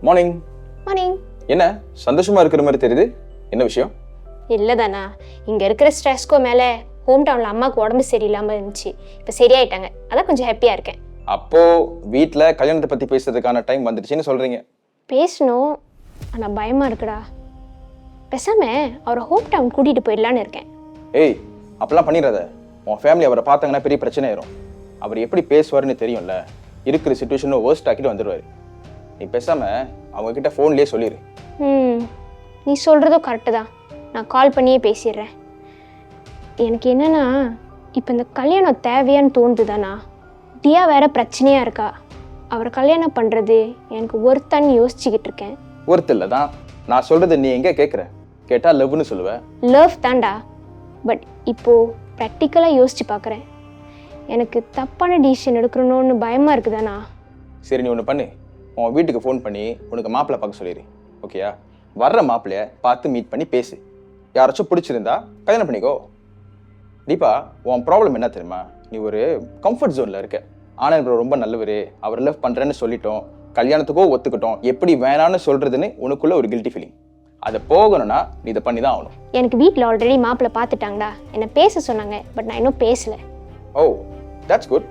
Morning. Morning. என்ன சந்தோஷமா இருக்கிற மாதிரி தெரியுது, என்ன விஷயம்? இல்லை தானா, இங்கே இருக்கிற ஸ்ட்ரெஸ்க்கோ மேலே ஹோம் டவுனில் அம்மாவுக்கு உடம்பு சரியில்லாமல் இருந்துச்சு, இப்போ சரியாயிட்டாங்க, அதான் கொஞ்சம் ஹாப்பியாக இருக்கேன். அப்போ வீட்டில் கல்யாணத்தை பற்றி பேசுறதுக்கான டைம் வந்துடுச்சுன்னு சொல்கிறீங்க? பேசணும், ஆனால் பயமாக இருக்குடா. பேசாமல் அவரை ஹோம் டவுன் கூட்டிகிட்டு போயிடலான்னு இருக்கேன். ஏய், அப்பெல்லாம் பண்ணிடாத. உன் ஃபேமிலி அவரை பார்த்தாங்கன்னா பெரிய பிரச்சனை ஆயிரும். அவர் எப்படி பேசுவார்னு தெரியும்ல, இருக்கிற சுச்சுவேஷனை வேர்ஸ்ட் ஆக்கிட்டு வந்துடுவார். நீ பேசாமல் அவங்கக்கிட்ட ஃபோன்லேயே சொல்லிடு. நீ சொல்கிறதும் கரெக்டு தான், நான் கால் பண்ணியே பேசிடுறேன். எனக்கு என்னென்னா, இப்போ இந்த கல்யாணம் தேவையான்னு தோணுது தானா. தியா வேற பிரச்சனையாக இருக்கா, அவரை கல்யாணம் பண்ணுறது எனக்கு ஒருத்தான்னு யோசிச்சுக்கிட்டு இருக்கேன். ஒருத்தர் இல்லை தான், நான் சொல்கிறது நீ எங்கே கேட்குற? கேட்டால் லவ்னு சொல்லுவேன். லவ் தான்டா, பட் இப்போது ப்ராக்டிக்கலாக யோசிச்சு பார்க்குறேன். எனக்கு தப்பான டிசிஷன் எடுக்கணும்னு பயமாக இருக்குதாண்ணா. சரி, நீ ஒன்று பண்ணு, உன் வீட்டுக்கு ஃபோன் பண்ணி உனக்கு மாப்பிள்ளை பார்க்க சொல்லிடு. ஓகேயா? வர்ற மாப்பிள்ளைய பார்த்து மீட் பண்ணி பேசு. யாராச்சும் பிடிச்சிருந்தா கல்யாணம் பண்ணிக்கோ. தீபா, உன் ப்ராப்ளம் என்ன தெரியுமா? நீ ஒரு கம்ஃபர்ட் ஜோனில் இருக்க. ஆனால் இப்போ ரொம்ப நல்லவர், அவர் லவ் பண்ணுறேன்னு சொல்லிட்டோம், கல்யாணத்துக்கோ ஒத்துக்கிட்டோம், எப்படி வேணான்னு சொல்கிறதுன்னு உனக்குள்ள ஒரு கில்ட்டி ஃபீலிங். அதை போகணும்னா நீ இதை பண்ணி தான் ஆகணும். எனக்கு வீட்டில் ஆல்ரெடி மாப்பிள்ளை பார்த்துட்டாங்கடா, என்னை பேச சொன்னாங்க, பட் நான் இன்னும் பேசலை. ஓ, தட்ஸ் குட்.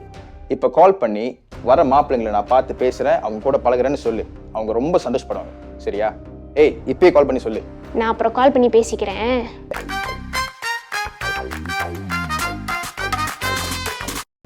இப்போ கால் பண்ணி வர மாப்பிள்ளைங்களை நான் பார்த்து பேசுகிறேன், அவங்க கூட பழகுறேன்னு சொல்லு. அவங்க ரொம்ப சந்தோஷப்படுவாங்க. சரியா? ஏய், இப்பயே கால் பண்ணி சொல்லு. நான் அப்புறம் கால் பண்ணி பேசிக்கிறேன்.